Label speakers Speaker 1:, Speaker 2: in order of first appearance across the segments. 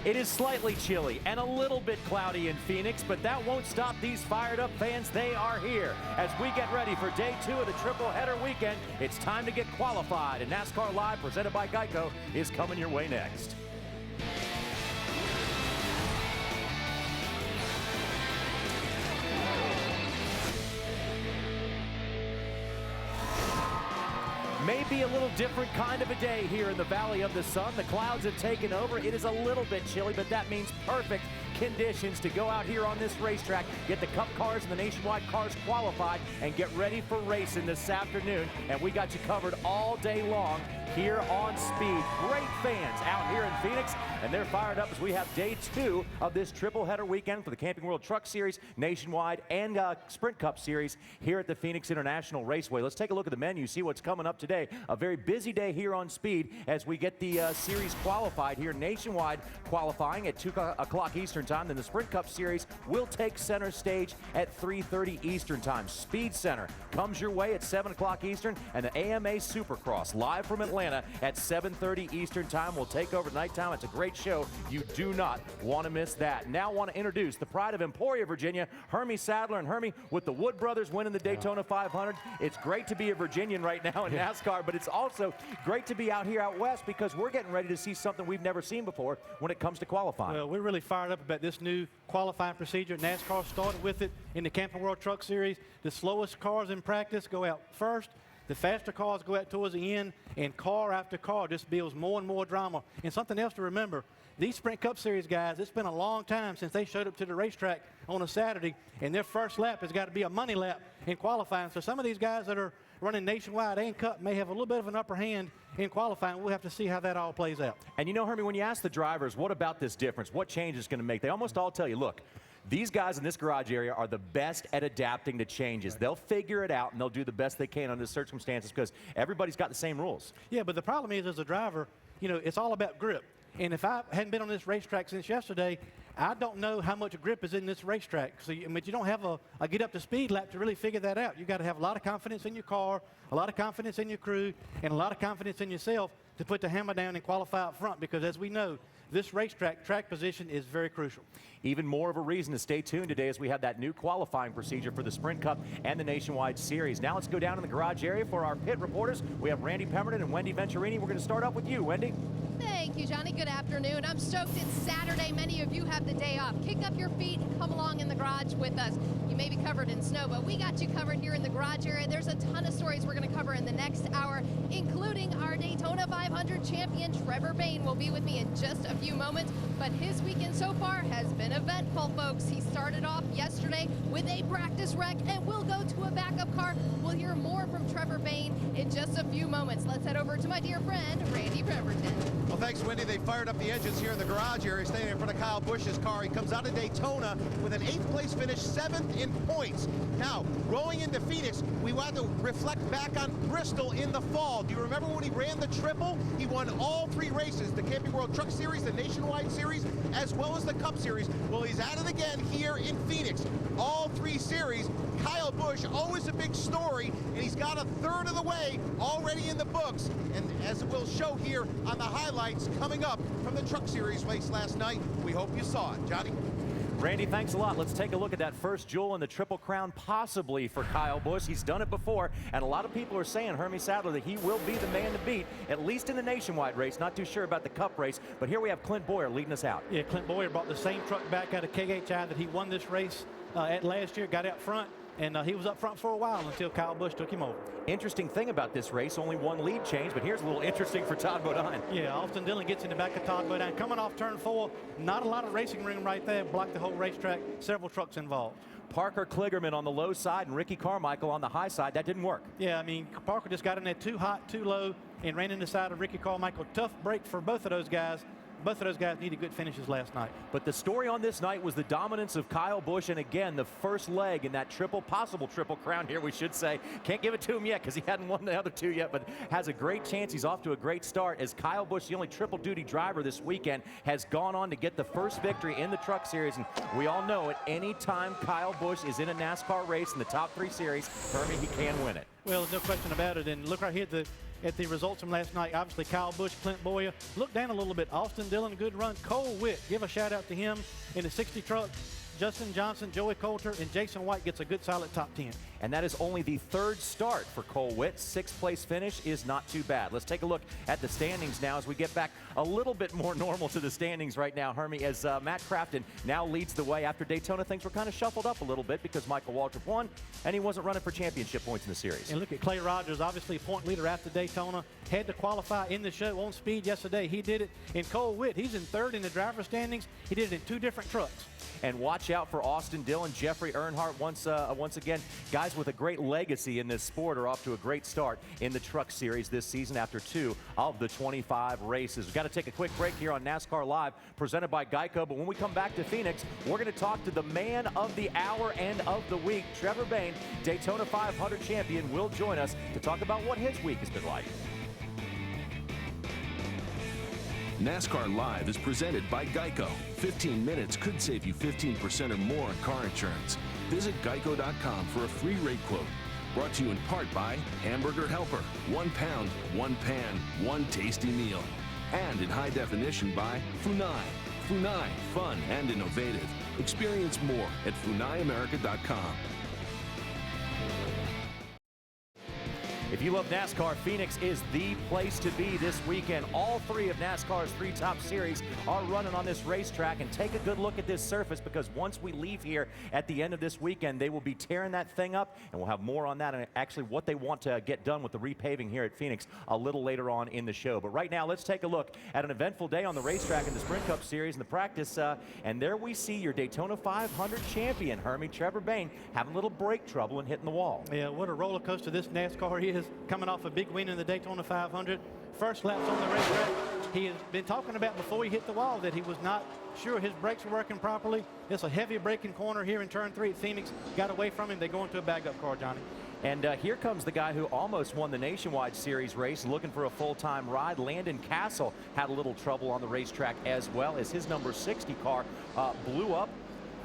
Speaker 1: It is slightly chilly and a little bit cloudy in Phoenix, but that won't stop these fired up fans. They are here as we get ready for day 2 of the triple header weekend. It's time to get qualified, and NASCAR Live, presented by Geico, is coming your way next. Maybe a little different kind of a day here in the Valley of the Sun. The clouds have taken over. It is a little bit chilly, but that means perfect conditions to go out here on this racetrack, get the Cup cars and the Nationwide cars qualified, and get ready for racing this afternoon. And we got you covered all day long here on Speed. Great fans out here in Phoenix, and they're fired up as we have day 2 of this triple header weekend for the Camping World Truck Series, Nationwide, and Sprint Cup Series here at the Phoenix International Raceway. Let's take a look at the menu, see what's coming up today. A very busy day here on Speed as we get the series qualified here. Nationwide qualifying at 2 o'clock Eastern Time. Then the Sprint Cup Series will take center stage at 3:30 Eastern Time. Speed Center comes your way at 7 o'clock Eastern, and the AMA Supercross live from Atlanta at 7:30 Eastern Time will take over nighttime. It's a great show. You do not want to miss that. Now want to introduce the pride of Emporia, Virginia, Hermie Sadler. And Hermie, with the Wood brothers winning the Daytona 500, it's great to be a Virginian right now in NASCAR, but it's also great to be out here out west because we're getting ready to see something we've never seen before when it comes to qualifying.
Speaker 2: Well, we're really fired up about this new qualifying procedure. NASCAR started with it in the Camping World Truck Series. The slowest cars in practice go out first. The faster cars go out towards the end, and car after car just builds more and more drama. And something else to remember, these Sprint Cup Series guys, it's been a long time since they showed up to the racetrack on a Saturday, and their first lap has got to be a money lap in qualifying. So some of these guys that are running Nationwide and Cup may have a little bit of an upper hand in qualifying. We'll have to see how that all plays out.
Speaker 1: And you know, Hermie, when you ask the drivers, what about this difference? What change is going to make? They almost all tell you, look, these guys in this garage area are the best at adapting to changes. Right. They'll figure it out, and they'll do the best they can under the circumstances because everybody's got the same rules.
Speaker 2: Yeah, but the problem is, as a driver, you know, it's all about grip. And if I hadn't been on this racetrack since yesterday, I don't know how much grip is in this racetrack. So, but you don't have a get up to speed lap to really figure that out. You got to have a lot of confidence in your car, a lot of confidence in your crew, and a lot of confidence in yourself to put the hammer down and qualify up front, because as we know, this racetrack track position is very crucial.
Speaker 1: Even more of a reason to stay tuned today as we have that new qualifying procedure for the Sprint Cup and the Nationwide Series. Now let's go down in the garage area for our pit reporters. We have Randy Pemberton and Wendy Venturini. We're going to start off with you, Wendy.
Speaker 3: Thank you, Johnny. Good afternoon. I'm stoked it's Saturday. Many of you have the day off. Kick up your feet and come along in the garage with us. You may be covered in snow, but we got you covered here in the garage area. There's a ton of stories we're going to cover in the next hour, including our Daytona 500 champion, Trevor Bayne, will be with me in just a few moments. But his weekend so far has been eventful, folks. He started off yesterday with a practice wreck and will go to a backup car. We'll hear more from Trevor Bayne in just a few moments. Let's head over to my dear friend, Randy Pemberton.
Speaker 4: Well, thanks, Wendy. They fired up the engines here in the garage area, staying in front of Kyle Busch's car. He comes out of Daytona with an 8th place finish, 7th in points. Now, rolling into Phoenix, we want to reflect back on Bristol in the fall. Do you remember when he ran the triple? He won all 3 races, the Camping World Truck Series, the Nationwide Series, as well as the Cup Series. Well, he's at it again here in Phoenix. All 3 series. Kyle Busch, always a big story, and he's got a third of the way already in the books. And as we'll show here on the highlights coming up from the Truck Series race last night, we hope you saw it. Johnny?
Speaker 1: Randy, thanks a lot. Let's take a look at that first jewel in the Triple Crown, possibly for Kyle Busch. He's done it before, and a lot of people are saying, Hermie Sadler, that he will be the man to beat, at least in the Nationwide race. Not too sure about the Cup race, but here we have Clint Boyer leading us out.
Speaker 2: Yeah, Clint Boyer brought the same truck back out of KHI that he won this race at last year, got out front, and he was up front for a while until Kyle Busch took him over.
Speaker 1: Interesting thing about this race, only 1 lead change, but here's a little interesting for Todd Bodine.
Speaker 2: Yeah, Austin Dillon gets in the back of Todd Bodine. Coming off turn 4, not a lot of racing room right there, blocked the whole racetrack, several trucks involved.
Speaker 1: Parker Kligerman on the low side and Ricky Carmichael on the high side. That didn't work.
Speaker 2: Yeah, I mean, Parker just got in there too hot, too low, and ran in the side of Ricky Carmichael. Tough break for both of those guys. Both of those guys needed good finishes last night.
Speaker 1: But the story on this night was the dominance of Kyle Busch, and again, the first leg in that possible triple crown here, we should say. Can't give it to him yet because he hadn't won the other 2 yet, but has a great chance. He's off to a great start as Kyle Busch, the only triple duty driver this weekend, has gone on to get the first victory in the Truck Series. And we all know at any time Kyle Busch is in a NASCAR race in the top 3 series, Hermie, he can win it.
Speaker 2: Well, there's no question about it. And look right here at the results from last night. Obviously, Kyle Busch, Clint Boyer. Look down a little bit. Austin Dillon, good run. Cole Witt, give a shout out to him in the 60 truck. Justin Johnson, Joey Coulter, and Jason White gets a good solid top 10.
Speaker 1: And that is only the third start for Cole Witt. Sixth place finish is not too bad. Let's take a look at the standings now as we get back a little bit more normal to the standings right now, Hermie, as Matt Crafton now leads the way. After Daytona, things were kind of shuffled up a little bit because Michael Waltrip won, and he wasn't running for championship points in the series.
Speaker 2: And look at Clay Rogers, obviously point leader after Daytona. Had to qualify in the show on speed yesterday. He did it. And Cole Witt, he's in third in the driver standings. He did it in 2 different trucks.
Speaker 1: And watch out for Austin Dillon, Jeffrey Earnhardt. Once again, guys with a great legacy in this sport are off to a great start in the Truck Series this season after 2 of the 25 races. We've got to take a quick break here on NASCAR Live, presented by Geico. But when we come back to Phoenix, we're going to talk to the man of the hour and of the week. Trevor Bayne, Daytona 500 champion, will join us to talk about what his week has been like.
Speaker 5: NASCAR Live is presented by Geico. 15 minutes could save you 15% or more on car insurance. Visit geico.com for a free rate quote. Brought to you in part by Hamburger Helper. 1 pound, 1 pan, 1 tasty meal. And in high definition by Funai. Funai, fun and innovative. Experience more at funaiamerica.com.
Speaker 1: If you love NASCAR, Phoenix is the place to be this weekend. All 3 of NASCAR's 3 top series are running on this racetrack. And take a good look at this surface, because once we leave here at the end of this weekend, they will be tearing that thing up. And we'll have more on that and actually what they want to get done with the repaving here at Phoenix a little later on in the show. But right now, let's take a look at an eventful day on the racetrack in the Sprint Cup Series and the practice. And there we see your Daytona 500 champion, Hermie, Trevor Bayne, having a little brake trouble and hitting the wall.
Speaker 2: Yeah, what a roller coaster this NASCAR is, coming off a big win in the Daytona 500. First laps on the racetrack. He has been talking about before he hit the wall that he was not sure his brakes were working properly. It's a heavy braking corner here in turn 3 at Phoenix. Got away from him. They go into a backup car, Johnny.
Speaker 1: And here comes the guy who almost won the Nationwide Series race, looking for a full-time ride. Landon Castle had a little trouble on the racetrack as well, as his number 60 car blew up.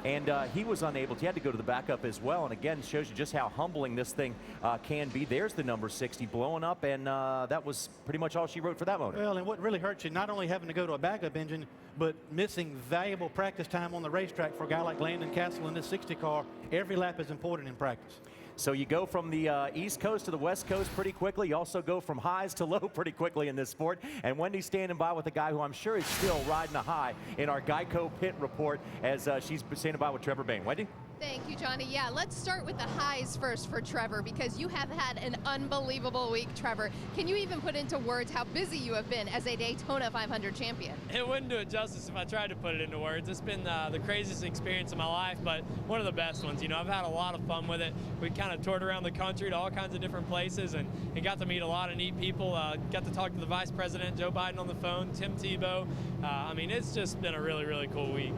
Speaker 1: And he was unable to. He had to go to the backup as well. And again, shows you just how humbling this thing can be. There's the number 60 blowing up, and that was pretty much all she wrote for that motor.
Speaker 2: Well, and what really hurts you, not only having to go to a backup engine, but missing valuable practice time on the racetrack for a guy like Landon Castle in this 60 car. Every lap is important in practice.
Speaker 1: So you go from the East Coast to the West Coast pretty quickly. You also go from highs to low pretty quickly in this sport. And Wendy's standing by with a guy who I'm sure is still riding a high in our Geico pit report as she's standing by with Trevor Bayne. Wendy?
Speaker 3: Thank you, Johnny. Yeah, let's start with the highs first for Trevor, because you have had an unbelievable week, Trevor. Can you even put into words how busy you have been as a Daytona 500 champion?
Speaker 6: It wouldn't do it justice if I tried to put it into words. It's been the craziest experience of my life, but one of the best ones. You know, I've had a lot of fun with it. We kind of toured around the country to all kinds of different places and got to meet a lot of neat people. Got to talk to the Vice President, Joe Biden, on the phone, Tim Tebow. I mean, it's just been a really, really cool week.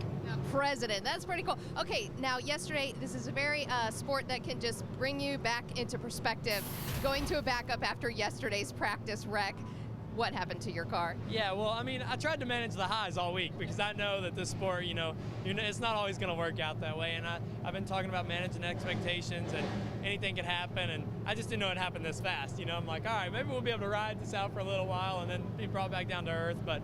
Speaker 3: President, that's pretty cool. Okay, now yesterday, this is a very sport that can just bring you back into perspective. Going to a backup after yesterday's practice wreck, what happened to your car?
Speaker 6: Yeah, well, I mean, I tried to manage the highs all week because I know that this sport, you know, it's not always going to work out that way. And I've been talking about managing expectations, and anything could happen. And I just didn't know it happened this fast. You know, I'm like, all right, maybe we'll be able to ride this out for a little while and then be brought back down to earth. But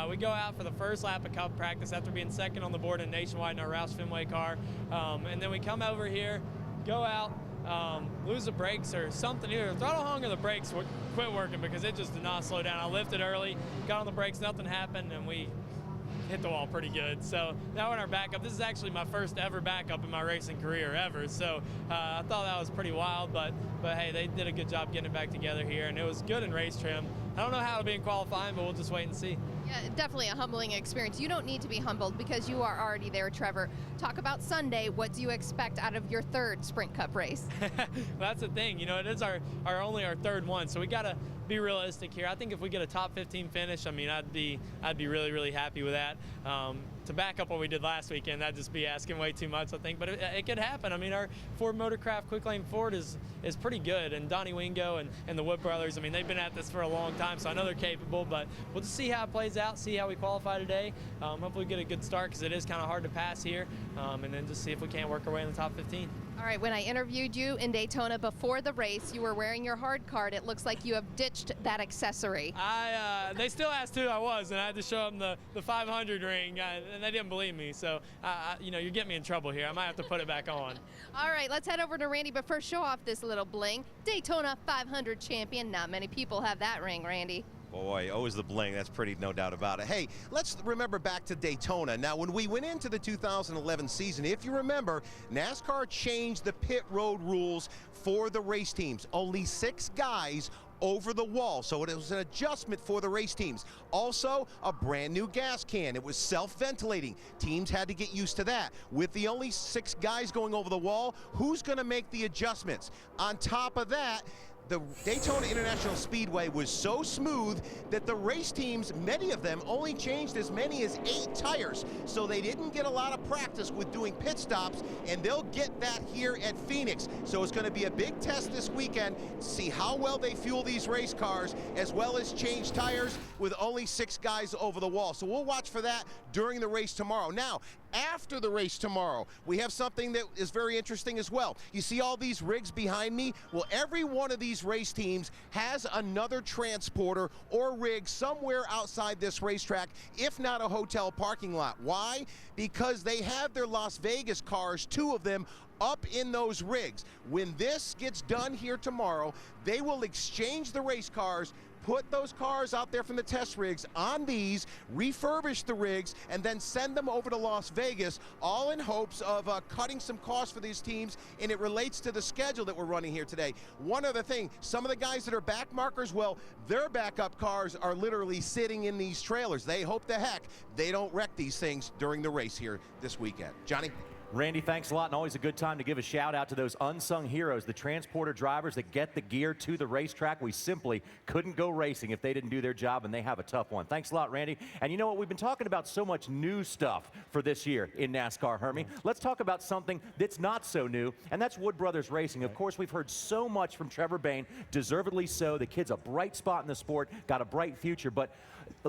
Speaker 6: we go out for the first lap of Cup practice after being second on the board in Nationwide in our Roush Fenway car. And then we come over here, go out, lose the brakes or something. Either the throttle hung or the brakes quit working because it just did not slow down. I lifted early, got on the brakes, nothing happened, and we hit the wall pretty good. So now we're in our backup. This is actually my first ever backup in my racing career ever. So I thought that was pretty wild, but hey, they did a good job getting it back together here, and it was good in race trim. I don't know how it'll be in qualifying, but we'll just wait and see.
Speaker 3: Yeah, definitely a humbling experience. You don't need to be humbled because you are already there, Trevor. Talk about Sunday. What do you expect out of your third Sprint Cup race?
Speaker 6: That's the thing. You know, it is only our third one, so we got to be realistic here. I think if we get a top 15 finish, I mean, I'd be really, really happy with that. To back up what we did last weekend, that'd just be asking way too much, I think, but it could happen. I mean, our Ford Motorcraft Quick Lane Ford is pretty good, and Donnie Wingo and the Wood brothers, I mean, they've been at this for a long time, so I know they're capable, but we'll just see how it plays out, see how we qualify today. Hopefully we get a good start because it is kind of hard to pass here, and then just see if we can't work our way in the top 15.
Speaker 3: All right, when I interviewed you in Daytona before the race, you were wearing your hard card. It looks like you have ditched pitched that accessory?
Speaker 6: They still asked who I was, and I had to show them the 500 ring, and they didn't believe me. So, you know, you're getting me in trouble here. I might have to put it back on.
Speaker 3: All right, let's head over to Randy, but first show off this little bling. Daytona 500 champion. Not many people have that ring, Randy.
Speaker 4: Boy, always the bling. That's pretty, no doubt about it. Hey, let's remember back to Daytona. Now, when we went into the 2011 season, if you remember, NASCAR changed the pit road rules for the race teams. Only 6 guys over the wall, so it was an adjustment for the race teams. Also, a brand new gas can. It was self-ventilating. Teams had to get used to that. With the only 6 guys going over the wall, who's going to make the adjustments? On top of that, the Daytona International Speedway was so smooth that the race teams, many of them, only changed as many as 8 tires. So they didn't get a lot of practice with doing pit stops, and they'll get that here at Phoenix. So it's going to be a big test this weekend to see how well they fuel these race cars, as well as change tires with only 6 guys over the wall. So we'll watch for that during the race tomorrow. Now, after the race tomorrow, we have something that is very interesting as well. You see all these rigs behind me? Well, every one of these race teams has another transporter or rig somewhere outside this racetrack, if not a hotel parking lot. Why? Because they have their Las Vegas cars, 2 of them, up in those rigs. When this gets done here tomorrow, they will exchange the race cars, put those cars out there from the test rigs on these, refurbish the rigs, and then send them over to Las Vegas, all in hopes of cutting some costs for these teams, and it relates to the schedule that we're running here today. One other thing, some of the guys that are back markers, well, their backup cars are literally sitting in these trailers. They hope the heck they don't wreck these things during the race here this weekend. Johnny?
Speaker 1: Randy, thanks a lot, and always a good time to give a shout out to those unsung heroes, the transporter drivers that get the gear to the racetrack. We simply couldn't go racing if they didn't do their job, and they have a tough one. Thanks a lot, Randy. And you know what? We've been talking about so much new stuff for this year in NASCAR, Hermie. Let's talk about something that's not so new, and that's Wood Brothers Racing. Of course, we've heard so much from Trevor Bayne, deservedly so. The kid's a bright spot in the sport, got a bright future, but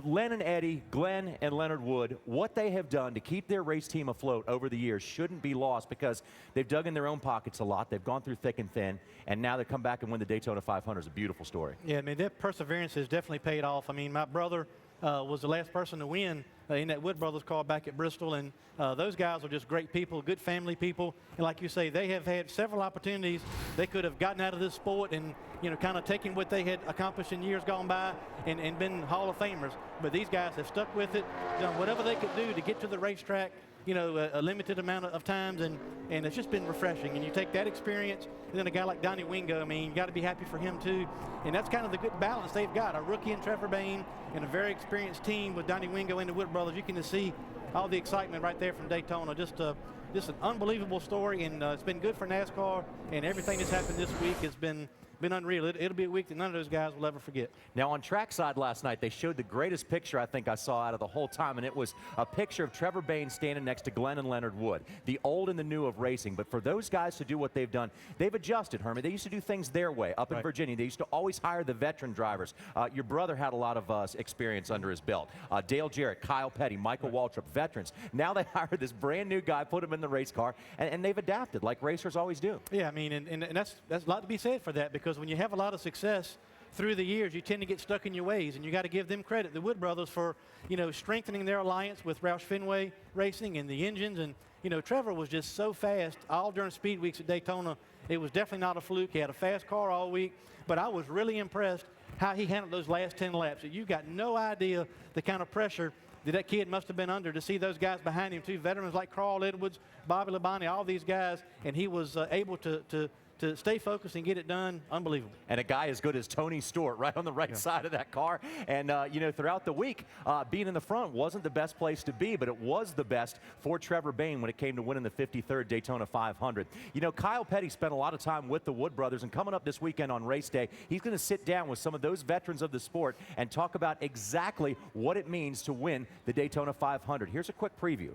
Speaker 1: Len and Eddie, Glenn and Leonard Wood, what they have done to keep their race team afloat over the years shouldn't be lost, because they've dug in their own pockets a lot. They've gone through thick and thin, and now they come back and win the Daytona 500. It's a beautiful story.
Speaker 2: Yeah, I mean, that perseverance has definitely paid off. I mean, my brother was the last person to win in that Wood Brothers car back at Bristol, and those guys are just great people, good family people. And like you say, they have had several opportunities. They could have gotten out of this sport and, you know, kind of taken what they had accomplished in years gone by and been Hall of Famers. But these guys have stuck with it, done whatever they could do to get to the racetrack, you know, a limited amount of times, and it's just been refreshing. And you take that experience, and then a guy like Donnie Wingo, I mean, you got to be happy for him too. And that's kind of the good balance they've got. A rookie in Trevor Bayne and a very experienced team with Donnie Wingo and the Wood Brothers. You can just see all the excitement right there from Daytona. Just an unbelievable story, and it's been good for NASCAR, and everything that's happened this week has been unreal. It'll be a week that none of those guys will ever forget.
Speaker 1: Now, on trackside last night, they showed the greatest picture I think I saw out of the whole time, and it was a picture of Trevor Bayne standing next to Glenn and Leonard Wood, the old and the new of racing. But for those guys to do what they've done, they've adjusted, Hermie. They used to do things their way up in Virginia. They used to always hire the veteran drivers. Your brother had a lot of experience under his belt. Dale Jarrett, Kyle Petty, Michael Waltrip, veterans. Now they hired this brand new guy, put him in the race car, and they've adapted like racers always do.
Speaker 2: Yeah, I mean, and that's a lot to be said for that, because when you have a lot of success through the years, you tend to get stuck in your ways, and you got to give them credit, the Wood Brothers, for, you know, strengthening their alliance with Roush Fenway Racing and the engines. And, you know, Trevor was just so fast all during speed weeks at Daytona. It was definitely not a fluke. He had a fast car all week, but I was really impressed how he handled those last 10 laps. You got no idea the kind of pressure that kid must have been under to see those guys behind him too, veterans like Carl Edwards, Bobby Labonte, all these guys, and he was able to stay focused and get it done. Unbelievable.
Speaker 1: And a guy as good as Tony Stewart right on the right side of that car. And, you know, throughout the week, being in the front wasn't the best place to be, but it was the best for Trevor Bayne when it came to winning the 53rd Daytona 500. You know, Kyle Petty spent a lot of time with the Wood Brothers, and coming up this weekend on race day, he's going to sit down with some of those veterans of the sport and talk about exactly what it means to win the Daytona 500. Here's a quick preview.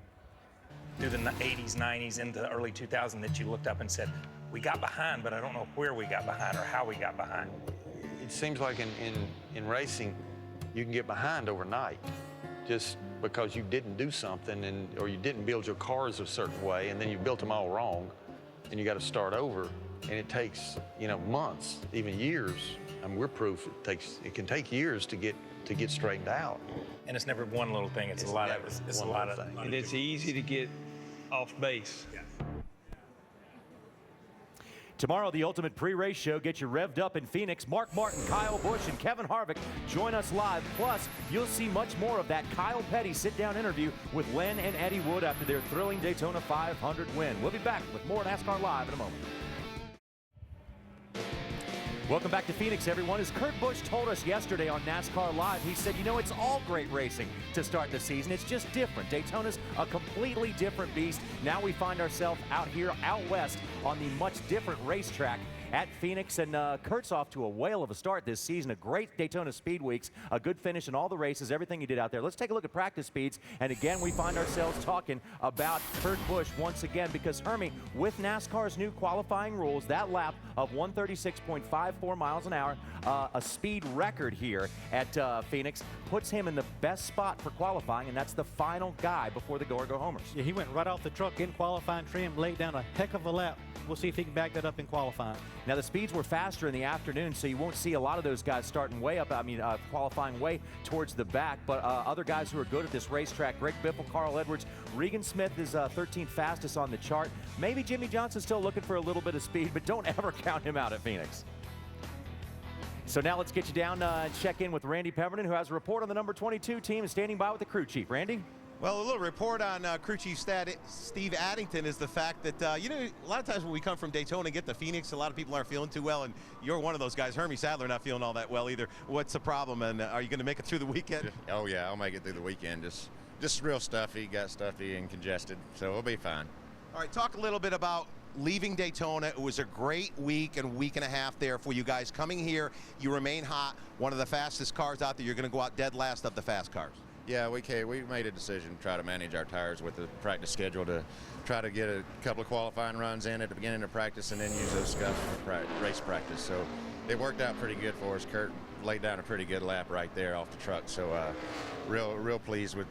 Speaker 7: Through the 80s, 90s, into the early 2000s that you looked up and said, we got behind, but I don't know where we got behind or how we got behind.
Speaker 8: It seems like in racing, you can get behind overnight just because you didn't do something, or you didn't build your cars a certain way, and then you built them all wrong, and you got to start over. And it takes, you know, months, even years, I mean, we're proof it can take years to get straightened out.
Speaker 7: And it's never one little thing. It's a lot of
Speaker 8: never
Speaker 7: it's a
Speaker 8: one
Speaker 7: lot
Speaker 8: little
Speaker 7: of
Speaker 8: thing.
Speaker 9: And it's easy to get off base.
Speaker 1: Tomorrow, the ultimate pre-race show gets you revved up in Phoenix. Mark Martin, Kyle Busch, and Kevin Harvick join us live. Plus, you'll see much more of that Kyle Petty sit-down interview with Len and Eddie Wood after their thrilling Daytona 500 win. We'll be back with more NASCAR Live in a moment. Welcome back to Phoenix, everyone. As Kurt Busch told us yesterday on NASCAR Live, he said, you know, it's all great racing to start the season. It's just different. Daytona's a completely different beast. Now we find ourselves out here, out west, on the much different racetrack at Phoenix, and Kurt's off to a whale of a start this season. A great Daytona Speed Weeks, a good finish in all the races, everything he did out there. Let's take a look at practice speeds, and again, we find ourselves talking about Kurt Busch once again, because Hermie, with NASCAR's new qualifying rules, that lap of 136.54 miles an hour, a speed record here at Phoenix, puts him in the best spot for qualifying, and that's the final guy before the go-or-go-homers.
Speaker 2: Yeah, he went right off the truck in qualifying trim, laid down a heck of a lap. We'll see if he can back that up in qualifying.
Speaker 1: Now, the speeds were faster in the afternoon, so you won't see a lot of those guys starting way up, qualifying way towards the back, but other guys who are good at this racetrack, Greg Biffle, Carl Edwards, Regan Smith is 13th fastest on the chart. Maybe Jimmy Johnson's still looking for a little bit of speed, but don't ever count him out at Phoenix. So now let's get you down and check in with Randy Pemberton, who has a report on the number 22 team and standing by with the crew chief. Randy?
Speaker 4: Well, a little report on crew chief Steve Addington is the fact that, you know, a lot of times when we come from Daytona and get to Phoenix, a lot of people aren't feeling too well, and you're one of those guys. Hermie Sadler not feeling all that well either. What's the problem, and are you going to make it through the weekend?
Speaker 10: Oh, yeah, I'll make it through the weekend. Just real stuffy, got stuffy and congested, so we'll be fine.
Speaker 4: All right, talk a little bit about leaving Daytona. It was a great week and week and a half there for you guys. Coming here, you remain hot, one of the fastest cars out there. You're going to go out dead last of the fast cars.
Speaker 10: Yeah, we made a decision to try to manage our tires with the practice schedule to try to get a couple of qualifying runs in at the beginning of practice and then use those scuffs for race practice. So it worked out pretty good for us. Kurt laid down a pretty good lap right there off the truck. So real pleased with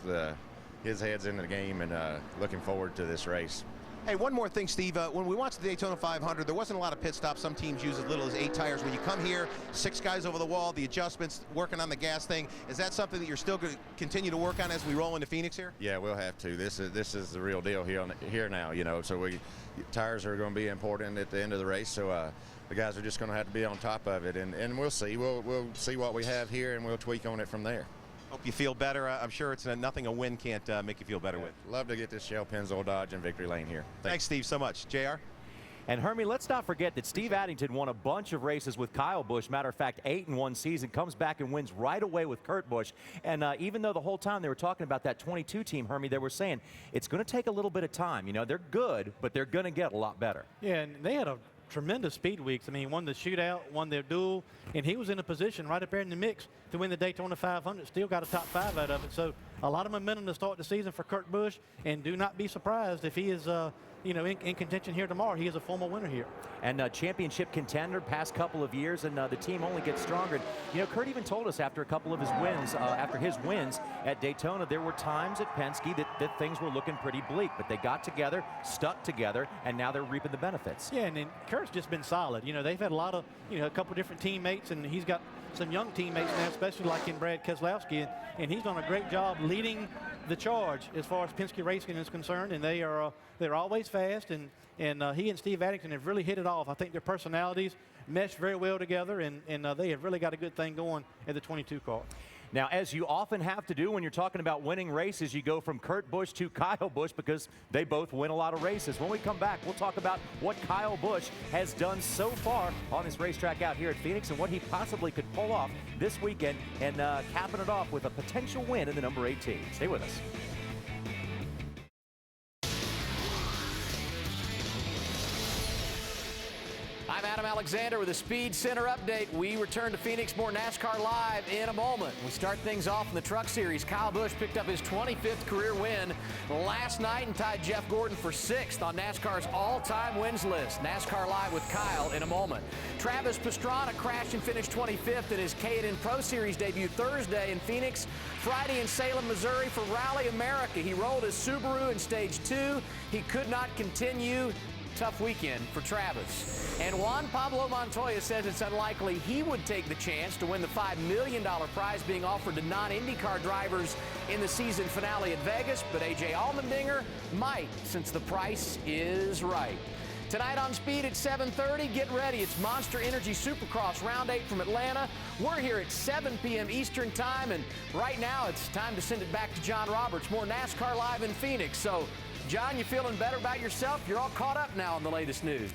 Speaker 10: his heads in the game and looking forward to this race.
Speaker 4: Hey, one more thing, Steve. When we watched the Daytona 500, there wasn't a lot of pit stops. Some teams use as little as 8 tires. When you come here, 6 guys over the wall, the adjustments, working on the gas thing. Is that something that you're still going to continue to work on as we roll into Phoenix here?
Speaker 10: Yeah, we'll have to. This is the real deal here now, you know. So tires are going to be important at the end of the race. So the guys are just going to have to be on top of it, and we'll see. We'll see what we have here, and we'll tweak on it from there.
Speaker 4: Hope you feel better. I'm sure it's nothing a win can't make you feel better with.
Speaker 10: Love to get this Shell Pennzoil Dodge in victory lane here.
Speaker 4: Thanks, Steve, so much. JR?
Speaker 1: And Hermie, let's not forget that Steve Addington won a bunch of races with Kyle Busch. Matter of fact, 8 in one season, comes back and wins right away with Kurt Busch. And even though the whole time they were talking about that 22 team, Hermie, they were saying it's going to take a little bit of time. You know, they're good, but they're going to get a lot better.
Speaker 2: Yeah, and they had a tremendous speed weeks. I mean, won the shootout, won their duel, and he was in a position right up there in the mix to win the Daytona 500. Still got a top 5 out of it. So a lot of momentum to start the season for Kurt Busch, and do not be surprised if he is in contention here tomorrow. He is a former winner here.
Speaker 1: And championship contender past couple of years, and the team only gets stronger. And, you know, Kurt even told us after a couple of his wins, after his wins at Daytona, there were times at Penske that things were looking pretty bleak, but they got together, stuck together, and now they're reaping the benefits.
Speaker 2: Yeah, and then Kurt's just been solid. You know, they've had a lot of, a couple different teammates, and he's got some young teammates now, especially like in Brad Keselowski, and he's done a great job leading the charge as far as Penske Racing is concerned, and they're always fast, and he and Steve Addington have really hit it off. I think their personalities mesh very well together, and they have really got a good thing going at the 22 car.
Speaker 1: Now, as you often have to do when you're talking about winning races, you go from Kurt Busch to Kyle Busch because they both win a lot of races. When we come back, we'll talk about what Kyle Busch has done so far on this racetrack out here at Phoenix and what he possibly could pull off this weekend, and capping it off with a potential win in the number 18. Stay with us.
Speaker 11: I'm Adam Alexander with a Speed Center update. We return to Phoenix, more NASCAR Live in a moment. We start things off in the Truck Series. Kyle Busch picked up his 25th career win last night and tied Jeff Gordon for 6th on NASCAR's all-time wins list. NASCAR Live with Kyle in a moment. Travis Pastrana crashed and finished 25th in his K&N Pro Series debut Thursday in Phoenix. Friday in Salem, Missouri for Rally America. He rolled his Subaru in Stage 2. He could not continue tough weekend for Travis. And Juan Pablo Montoya says it's unlikely he would take the chance to win the $5 million prize being offered to non-IndyCar drivers in the season finale at Vegas, but A.J. Allmendinger might, since the price is right. Tonight on Speed at 7:30, get ready. It's Monster Energy Supercross Round 8 from Atlanta. We're here at 7 p.m. Eastern Time, and right now it's time to send it back to John Roberts. More NASCAR Live in Phoenix. So, John, you feeling better about yourself? You're all caught up now on the latest news.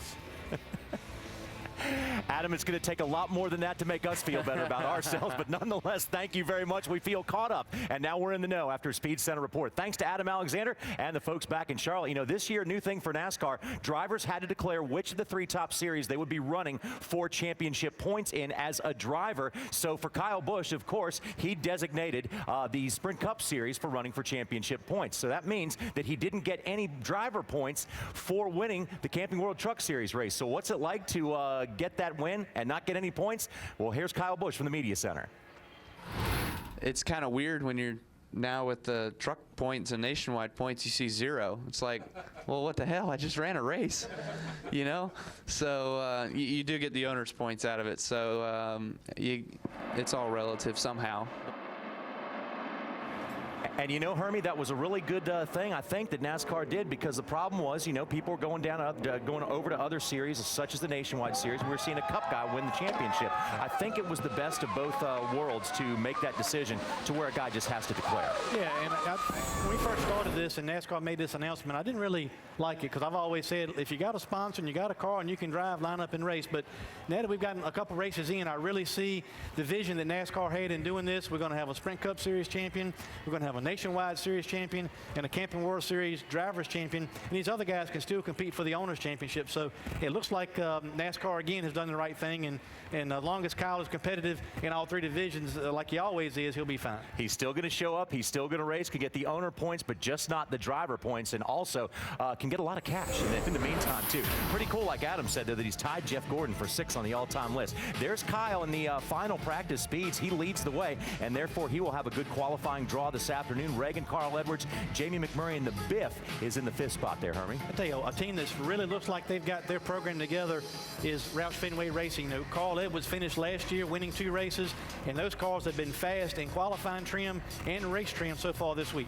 Speaker 1: Adam, it's going to take a lot more than that to make us feel better about ourselves, but nonetheless, thank you very much. We feel caught up, and now we're in the know after Speed Center report. Thanks to Adam Alexander and the folks back in Charlotte. You know, this year, new thing for NASCAR, drivers had to declare which of the 3 top series they would be running for championship points in as a driver. So for Kyle Busch, of course, he designated the Sprint Cup Series for running for championship points. So that means that he didn't get any driver points for winning the Camping World Truck Series race. So what's it like to get that win and not get any points? Well, here's Kyle Busch from the media center.
Speaker 12: It's kind of weird when you're now with the truck points and nationwide points, you see 0. It's like, well, what the hell? I just ran a race, you know? So you do get the owner's points out of it. So it's all relative somehow.
Speaker 1: And you know, Hermie, that was a really good thing, I think, that NASCAR did, because the problem was, you know, people were going over to other series, such as the Nationwide Series. We were seeing a Cup guy win the championship. I think it was the best of both worlds to make that decision to where a guy just has to declare.
Speaker 2: Yeah, and when we first started this and NASCAR made this announcement, I didn't really like it, because I've always said, if you got a sponsor and you got a car and you can drive, line up and race. But now that we've gotten a couple races in, I really see the vision that NASCAR had in doing this. We're going to have a Sprint Cup Series champion. We're going to have a Nationwide Series champion and a Camping World Series Drivers champion, and these other guys can still compete for the Owners Championship. So it looks like NASCAR again has done the right thing, and as long as Kyle is competitive in all 3 divisions, like he always is, he'll be fine.
Speaker 1: He's still going to show up, he's still going to race, can get the owner points, but just not the driver points, and also can get a lot of cash in the meantime too. Pretty cool, like Adam said there, that he's tied Jeff Gordon for 6th on the all-time list. There's Kyle in the final practice speeds. He leads the way, and therefore he will have a good qualifying draw this afternoon. Reagan, Carl Edwards, Jamie McMurray, and the Biff is in the 5th spot there, Hermie.
Speaker 2: I tell you, a team that really looks like they've got their program together is Roush Fenway Racing. You know, Carl Edwards finished last year winning 2 races, and those cars have been fast in qualifying trim and race trim so far this week.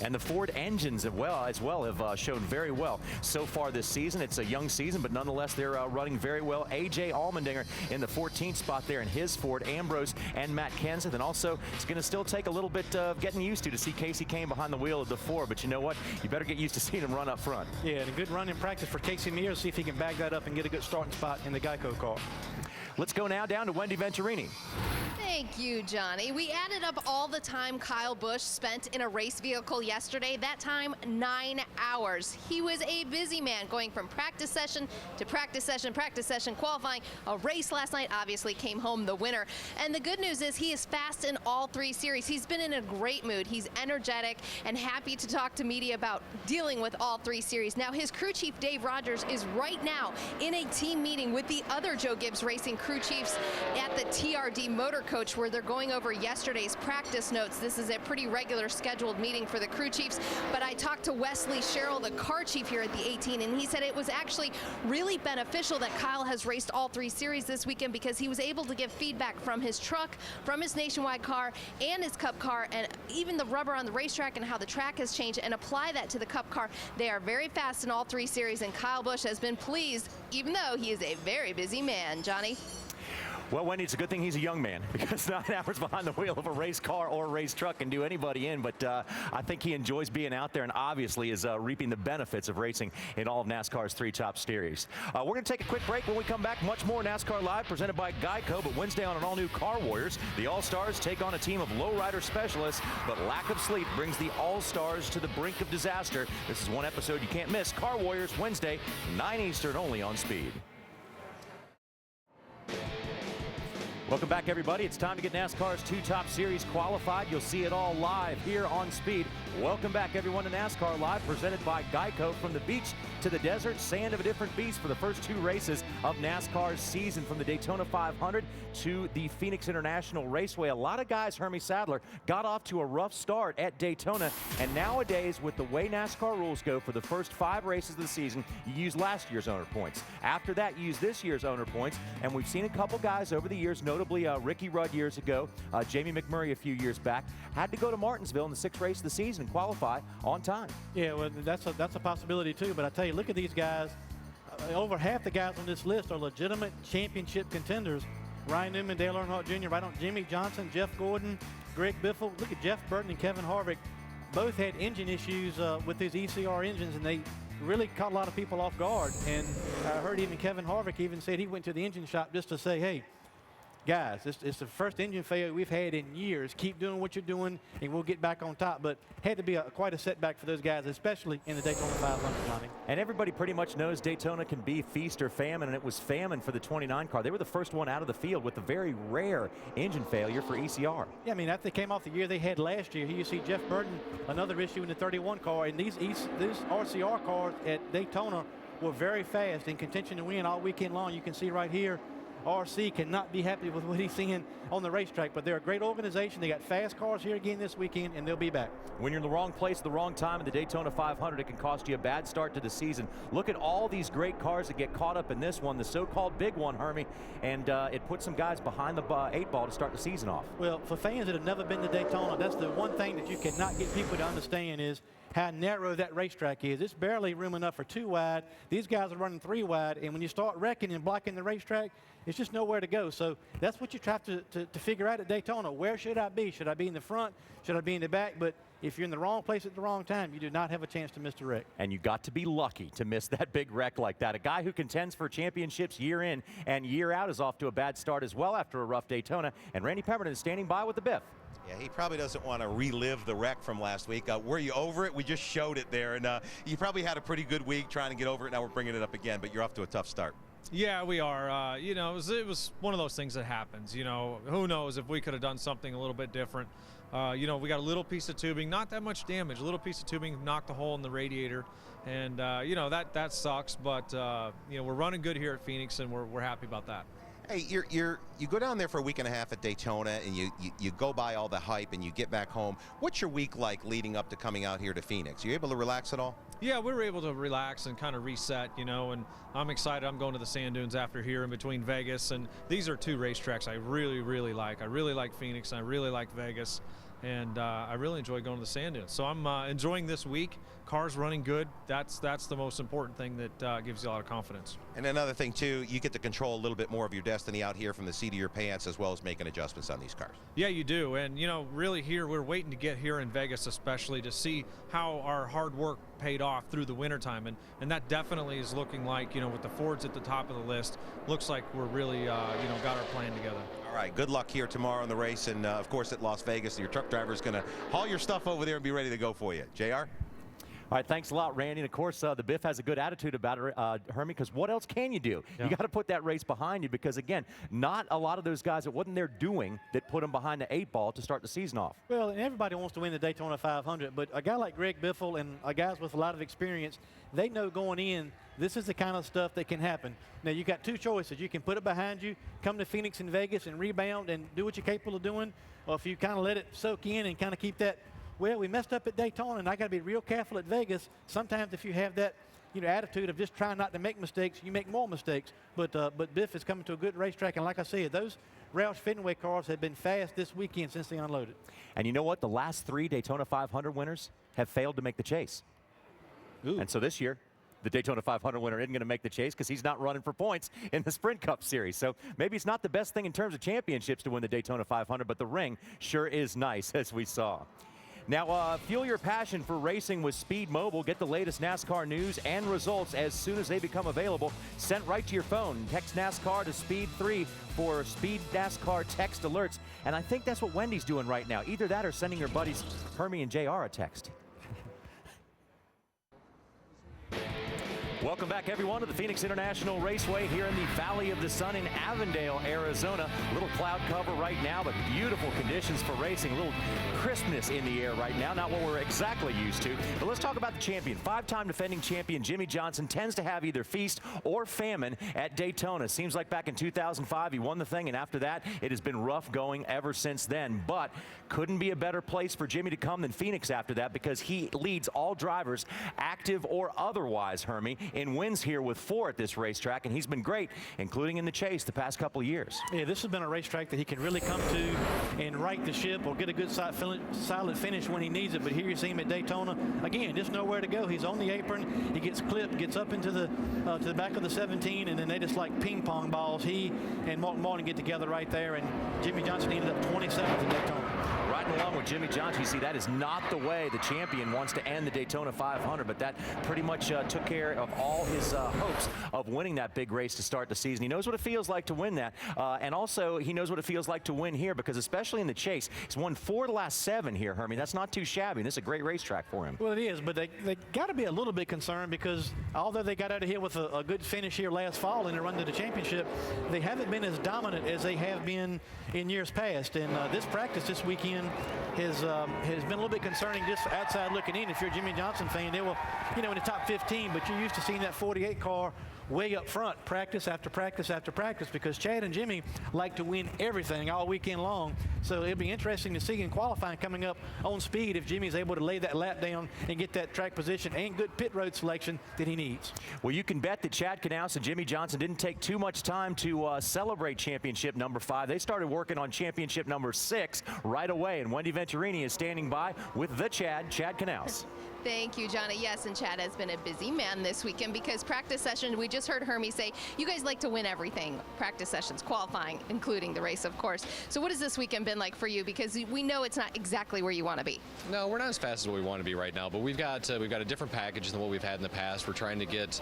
Speaker 1: And the Ford engines as well have shown very well so far this season. It's a young season, but nonetheless they're running very well. A.J. Allmendinger in the 14th spot there in his Ford. Ambrose and Matt Kenseth, and also it's going to still take a little bit of getting used to see Casey Kane behind the wheel of the Ford, but you know what? You better get used to seeing him run up front.
Speaker 2: Yeah, and a good run in practice for Casey Mears, see if he can bag that up and get a good starting spot in the Geico car.
Speaker 1: Let's go now down to Wendy Venturini.
Speaker 3: Thank you, Johnny. We added up all the time Kyle Busch spent in a race vehicle yesterday. That time, 9 hours. He was a busy man, going from practice session to practice session, qualifying. A race last night, obviously came home the winner. And the good news is he is fast in all 3 series. He's been in a great mood. He's energetic and happy to talk to media about dealing with all 3 series. Now, his crew chief, Dave Rogers, is right now in a team meeting with the other Joe Gibbs Racing crew chiefs at the TRD Motor Coach, where they're going over yesterday's practice notes. This is a pretty regular scheduled meeting for the crew chiefs, but I talked to Wesley Sherrill, the car chief here at the 18, and he said it was actually really beneficial that Kyle has raced all 3 series this weekend, because he was able to give feedback from his truck, from his Nationwide car, and his Cup car, and even the rubber on the racetrack and how the track has changed, and apply that to the Cup car. They are very fast in all 3 series, and Kyle Busch has been pleased, even though he is a very busy man. Johnny?
Speaker 1: Well, Wendy, it's a good thing he's a young man, because 9 hours behind the wheel of a race car or a race truck can do anybody in. But I think he enjoys being out there, and obviously is reaping the benefits of racing in all of NASCAR's 3 top series. We're going to take a quick break. When we come back, much more NASCAR Live presented by Geico. But Wednesday on an all-new Car Warriors, the All-Stars take on a team of lowrider specialists, but lack of sleep brings the All-Stars to the brink of disaster. This is one episode you can't miss. Car Warriors, Wednesday, 9 Eastern, only on Speed. Welcome back, everybody. It's time to get NASCAR's two top series qualified. You'll see it all live here on Speed. Welcome back, everyone, to NASCAR Live, presented by Geico. From the beach to the desert, sand of a different beast for the first two races of NASCAR's season, from the Daytona 500 to the Phoenix International Raceway. A lot of guys, Hermie Sadler, got off to a rough start at Daytona, and nowadays, with the way NASCAR rules go, for the first 5 races of the season, you use last year's owner points. After that, you use this year's owner points, and we've seen a couple guys over the years, notably Ricky Rudd years ago, Jamie McMurray a few years back, had to go to Martinsville in the 6th race of the season and qualify on time.
Speaker 2: Yeah, well, that's a possibility too. But I tell you, look at these guys. Over half the guys on this list are legitimate championship contenders. Ryan Newman, Dale Earnhardt Jr., right on Jimmy Johnson, Jeff Gordon, Greg Biffle. Look at Jeff Burton and Kevin Harvick. Both had engine issues with these ECR engines, and they really caught a lot of people off guard. And I heard even Kevin Harvick even said he went to the engine shop just to say, hey, guys, it's the first engine failure we've had in years. Keep doing what you're doing, and we'll get back on top. But had to be quite a setback for those guys, especially in the Daytona 500, Johnny.
Speaker 1: And everybody pretty much knows Daytona can be feast or famine, and it was famine for the 29 car. They were the first one out of the field with a very rare engine failure for ECR.
Speaker 2: Yeah, I mean, after they came off the year they had last year, here you see Jeff Burton, another issue in the 31 car. And these RCR cars at Daytona were very fast, in contention to win all weekend long. You can see right here, RC cannot be happy with what he's seeing on the racetrack, but they're a great organization. They got fast cars here again this weekend, and they'll be back.
Speaker 1: When you're in the wrong place at the wrong time in the Daytona 500, it can cost you a bad start to the season. Look at all these great cars that get caught up in this one, the so-called big one, Hermie, and it puts some guys behind the 8 ball to start the season off.
Speaker 2: Well, for fans that have never been to Daytona, that's the one thing that you cannot get people to understand is how narrow that racetrack is. It's barely room enough for 2 wide. These guys are running 3 wide, and when you start wrecking and blocking the racetrack, it's just nowhere to go. So that's what you try to figure out at Daytona. Where should I be? Should I be in the front? Should I be in the back? But if you're in the wrong place at the wrong time, you do not have a chance to miss the wreck.
Speaker 1: And you got to be lucky to miss that big wreck like that. A guy who contends for championships year in and year out is off to a bad start as well after a rough Daytona. And Randy Pemberton is standing by with the biff.
Speaker 4: Yeah, he probably doesn't want to relive the wreck from last week. Were you over it? We just showed it there. And you probably had a pretty good week trying to get over it. Now we're bringing it up again, but you're off to a tough start.
Speaker 13: Yeah, we are. You know, it was one of those things that happens. You know, who knows if we could have done something a little bit different. You know, we got a little piece of tubing, not that much damage. A little piece of tubing knocked a hole in the radiator, and you know that sucks. But you know, we're running good here at Phoenix, and we're happy about that.
Speaker 4: Hey, you go down there for a week and a half at Daytona, and you go by all the hype, and you get back home. What's your week like leading up to coming out here to Phoenix? Are you able to relax at all?
Speaker 13: Yeah, we were able to relax and kind of reset, you know, and I'm excited. I'm going to the sand dunes after here in between Vegas, and these are 2 racetracks I really, really like. I really like Phoenix, and I really like Vegas, and I really enjoy going to the sand dunes. So I'm enjoying this week. Cars running good. That's the most important thing that gives you a lot of confidence.
Speaker 4: And another thing, too, you get to control a little bit more of your destiny out here from the seat of your pants, as well as making adjustments on these cars.
Speaker 13: Yeah, you do. And, you know, really here, we're waiting to get here in Vegas especially to see how our hard work paid off through the wintertime. And that definitely is looking like, you know, with the Fords at the top of the list, looks like we're really, you know, got our plan together.
Speaker 4: All right, good luck here tomorrow in the race. And, of course, at Las Vegas, your truck driver is going to haul your stuff over there and be ready to go for you. JR?
Speaker 1: All right, thanks a lot, Randy. And, of course, the Biff has a good attitude about it, Hermie, because what else can you do? Yeah. You got to put that race behind you because, again, not a lot of those guys, it wasn't their doing that put them behind the 8 ball to start the season off.
Speaker 2: Well, and everybody wants to win the Daytona 500, but a guy like Greg Biffle and guys with a lot of experience, they know going in, this is the kind of stuff that can happen. Now, you got 2 choices. You can put it behind you, come to Phoenix and Vegas and rebound and do what you're capable of doing, or if you kind of let it soak in and kind of keep that, well, we messed up at Daytona, and I got to be real careful at Vegas. Sometimes if you have that, you know, attitude of just trying not to make mistakes, you make more mistakes. But Biff is coming to a good racetrack, and like I said, those Roush Fenway cars have been fast this weekend since they unloaded.
Speaker 1: And you know what? The last 3 Daytona 500 winners have failed to make the chase. Ooh. And so this year, the Daytona 500 winner isn't going to make the chase because he's not running for points in the Sprint Cup Series. So maybe it's not the best thing in terms of championships to win the Daytona 500, but the ring sure is nice, as we saw. Now, fuel your passion for racing with Speed Mobile. Get the latest NASCAR news and results as soon as they become available, sent right to your phone. Text NASCAR to Speed 3 for Speed NASCAR text alerts. And I think that's what Wendy's doing right now. Either that or sending your buddies Hermie and JR a text. Welcome back, everyone, to the Phoenix International Raceway here in the Valley of the Sun in Avondale, Arizona. A little cloud cover right now, but beautiful conditions for racing. A little crispness in the air right now, not what we're exactly used to. But let's talk about the champion. Five-time defending champion Jimmie Johnson tends to have either feast or famine at Daytona. Seems like back in 2005 he won the thing, and after that it has been rough going ever since then. But couldn't be a better place for Jimmie to come than Phoenix after that, because he leads all drivers, active or otherwise, Hermie, in wins here with 4 at this racetrack, and he's been great, including in the chase the past couple of years.
Speaker 2: Yeah, this has been a racetrack that he can really come to and right the ship or get a good solid finish when he needs it. But here you see him at Daytona. Again, just nowhere to go. He's on the apron. He gets clipped, gets up into the to the back of the 17, and then they just like ping pong balls. He and Mark Martin get together right there, and Jimmie Johnson ended up 27th at Daytona.
Speaker 1: Riding along with Jimmie Johnson, you see that is not the way the champion wants to end the Daytona 500, but that pretty much took care of all his hopes of winning that big race to start the season. He knows what it feels like to win that, and also he knows what it feels like to win here, because especially in the chase, he's won 4 of the last 7 here, Hermie. That's not too shabby. This is a great racetrack for him.
Speaker 2: Well, it is, but they got to be a little bit concerned, because although they got out of here with a good finish here last fall in the run to the championship, they haven't been as dominant as they have been in years past. And this practice this weekend has been a little bit concerning just outside looking in. If you're a Jimmie Johnson fan, they were, in the top 15, but you're used to seeing that 48 car way up front, practice after practice after practice, because Chad and Jimmie like to win everything all weekend long. So it'll be interesting to see in qualifying coming up on speed if Jimmie's able to lay that lap down and get that track position and good pit road selection that he needs.
Speaker 1: Well, you can bet that Chad Knaus and Jimmie Johnson didn't take too much time to celebrate championship number 5. They started working on championship number 6 right away, and Wendy Venturini is standing by with the Chad Knaus.
Speaker 3: Thank you, Johnny. Yes, and Chad has been a busy man this weekend, because practice session, we just heard Hermie say, you guys like to win everything. Practice sessions, qualifying, including the race, of course. So what has this weekend been like for you? Because we know it's not exactly where you want to be.
Speaker 14: No, we're not as fast as we want to be right now, but we've got a different package than what we've had in the past. We're trying to get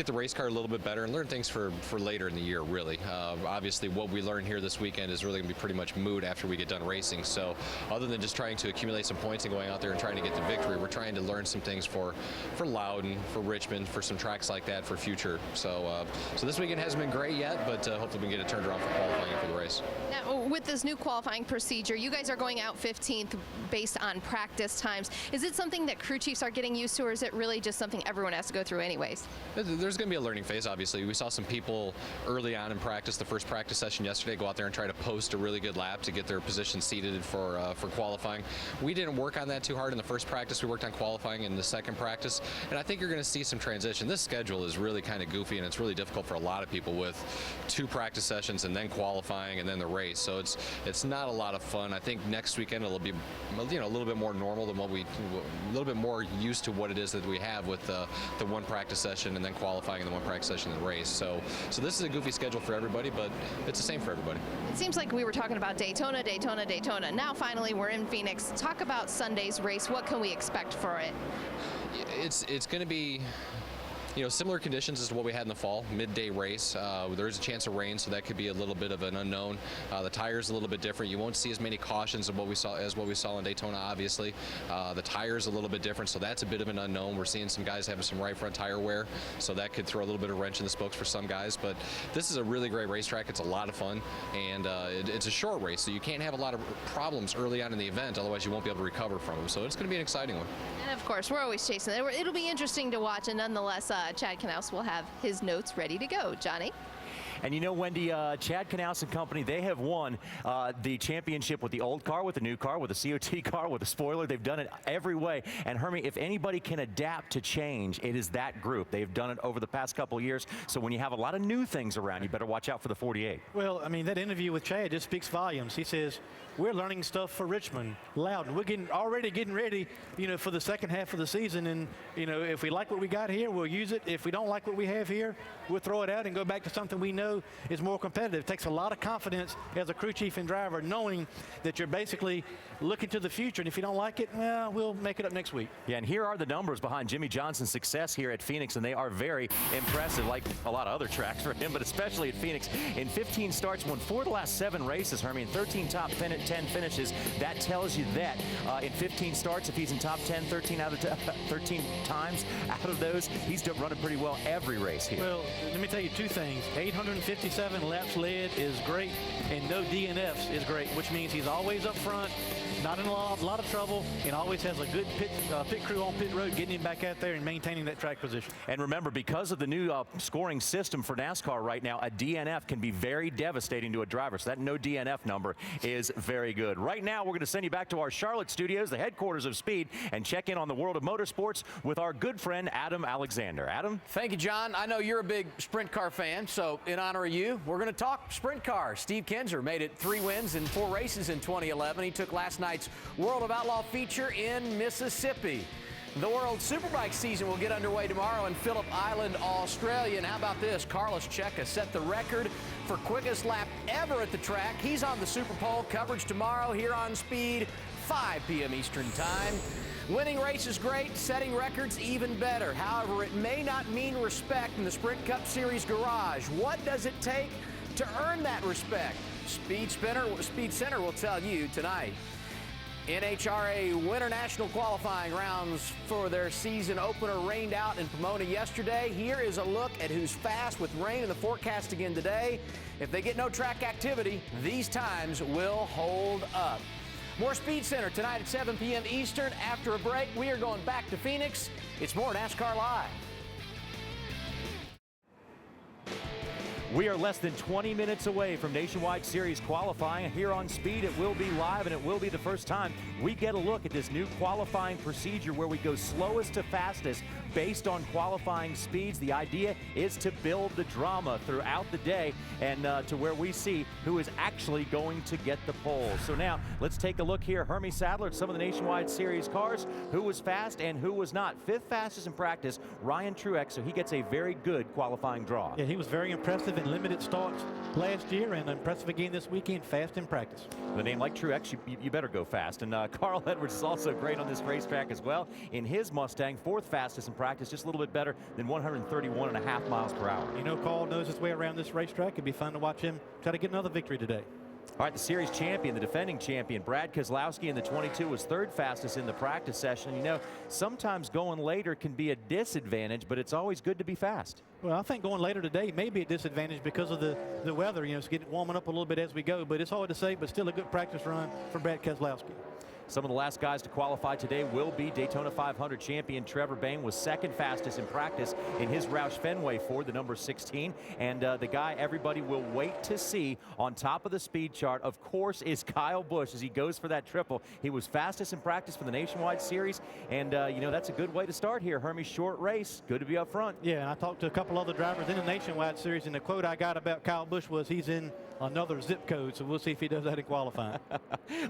Speaker 14: the race car a little bit better and learn things for later in the year, really. Obviously, what we learn here this weekend is really going to be pretty much moot after we get done racing. So other than just trying to accumulate some points and going out there and trying to get the victory, we're trying to learn some things for Loudon, for Richmond, for some tracks like that for future. So this weekend hasn't been great yet, but hopefully we can get it turned around for qualifying for the race.
Speaker 3: Now, with this new qualifying procedure, you guys are going out 15th based on practice times. Is it something that crew chiefs are getting used to, or is it really just something everyone has to go through anyways?
Speaker 14: There's going to be a learning phase, obviously. We saw some people early on in practice, the first practice session yesterday, go out there and try to post a really good lap to get their position seated for qualifying. We didn't work on that too hard in the first practice. We worked on qualifying in the second practice, and I think you're going to see some transition. This schedule is really kind of goofy, and it's really difficult for a lot of people with 2 practice sessions and then qualifying and then the race. So it's not a lot of fun. I think next weekend it'll be a little bit more normal than a little bit more used to what it is that we have with the 1 practice session and then qualifying and the 1 practice session and the race. So this is a goofy schedule for everybody, but it's the same for everybody.
Speaker 3: It seems like we were talking about Daytona. Now finally we're in Phoenix. Talk about Sunday's race. What can we expect for it?
Speaker 14: It's going to be similar conditions as to what we had in the fall, midday race. There is a chance of rain, so that could be a little bit of an unknown. The tire's a little bit different. You won't see as many cautions as what we saw in Daytona, obviously. The tire's a little bit different, so that's a bit of an unknown. We're seeing some guys having some right front tire wear, so that could throw a little bit of wrench in the spokes for some guys. But this is a really great racetrack. It's a lot of fun, and it's a short race, so you can't have a lot of problems early on in the event, otherwise you won't be able to recover from them. So it's going to be an exciting one.
Speaker 3: And of course, we're always chasing it. It'll be interesting to watch, and nonetheless, Chad Knaus will have his notes ready to go. Johnny?
Speaker 1: And Wendy, Chad Knaus and company, they have won the championship with the old car, with the new car, with the COT car, with the spoiler. They've done it every way. And Hermie, if anybody can adapt to change, it is that group. They've done it over the past couple of years. So when you have a lot of new things around, you better watch out for the 48.
Speaker 2: Well, I mean, that interview with Chad just speaks volumes. He says, we're learning stuff for Richmond, Loudon. We're already getting ready, for the second half of the season. And, if we like what we got here, we'll use it. If we don't like what we have here, we'll throw it out and go back to something we know go is more competitive. It takes a lot of confidence as a crew chief and driver, knowing that you're basically looking to the future, and if you don't like it, well, we'll make it up next week.
Speaker 1: Yeah, and here are the numbers behind Jimmy Johnson's success here at Phoenix, and they are very impressive, like a lot of other tracks for him, but especially at Phoenix. In 15 starts, won 4 of the last 7 races, Hermie, and 13 top 10 finishes. That tells you that in 15 starts, if he's in top 10, 13 times out of those, he's running pretty well every race here.
Speaker 2: Well, let me tell you 2 things. 857 laps led is great, and no DNFs is great, which means he's always up front, not in a lot of trouble, and always has a good pit crew on pit road getting him back out there and maintaining that track position.
Speaker 1: And remember, because of the new scoring system for NASCAR right now, a DNF can be very devastating to a driver. So that no DNF number is very good. Right now, we're going to send you back to our Charlotte studios, the headquarters of Speed, and check in on the world of motorsports with our good friend, Adam Alexander. Adam?
Speaker 11: Thank you, John. I know you're a big sprint car fan, so in honor of you, we're going to talk sprint cars. Steve Kinzer made it 3 wins in 4 races in 2011. He took last night's World of Outlaw feature in Mississippi. The World Superbike season will get underway tomorrow in Phillip Island, Australia. And how about this? Carlos Checa set the record for quickest lap ever at the track. He's on the Super Pole. Coverage tomorrow here on Speed, 5 p.m. Eastern Time. Winning races great, setting records even better. However, it may not mean respect in the Sprint Cup Series garage. What does it take to earn that respect? Speed Center will tell you tonight. NHRA Winter National qualifying rounds for their season opener rained out in Pomona yesterday. Here is a look at who's fast with rain in the forecast again today. If they get no track activity, these times will hold up. More Speed Center tonight at 7 p.m. Eastern. After a break, we are going back to Phoenix. It's more NASCAR Live.
Speaker 1: We are less than 20 minutes away from Nationwide Series qualifying. Here on Speed, it will be live, and it will be the first time we get a look at this new qualifying procedure where we go slowest to fastest based on qualifying speeds. The idea is to build the drama throughout the day and to where we see who is actually going to get the pole. So now let's take a look here. Hermie Sadler at some of the Nationwide Series cars, who was fast and who was not. 5th fastest in practice, Ryan Truex, so he gets a very good qualifying draw.
Speaker 2: Yeah, he was very impressive in limited starts last year and impressive again this weekend, fast in practice.
Speaker 1: With a name like Truex, you better go fast. And Carl Edwards is also great on this racetrack as well. In his Mustang, 4th fastest in practice, just a little bit better than 131.5 miles per hour.
Speaker 2: You know, Carl knows his way around this racetrack. It'd be fun to watch him try to get another victory today.
Speaker 1: All right, the series champion, the defending champion, Brad Keselowski in the 22 was 3rd fastest in the practice session. You know, sometimes going later can be a disadvantage, but it's always good to be fast.
Speaker 2: Well, I think going later today may be a disadvantage because of the weather. You know, it's getting warming up a little bit as we go, but it's hard to say, but still a good practice run for Brad Keselowski.
Speaker 1: Some of the last guys to qualify today will be Daytona 500 champion Trevor Bayne was 2nd fastest in practice in his Roush Fenway Ford, the number 16. And the guy everybody will wait to see on top of the speed chart, of course, is Kyle Busch as he goes for that triple. He was fastest in practice for the Nationwide Series. And, you know, that's a good way to start here. Hermie, short race. Good to be up front.
Speaker 2: Yeah, and I talked to a couple other drivers in the Nationwide Series, and the quote I got about Kyle Busch was he's in another zip code, so we'll see if he does that in qualifying.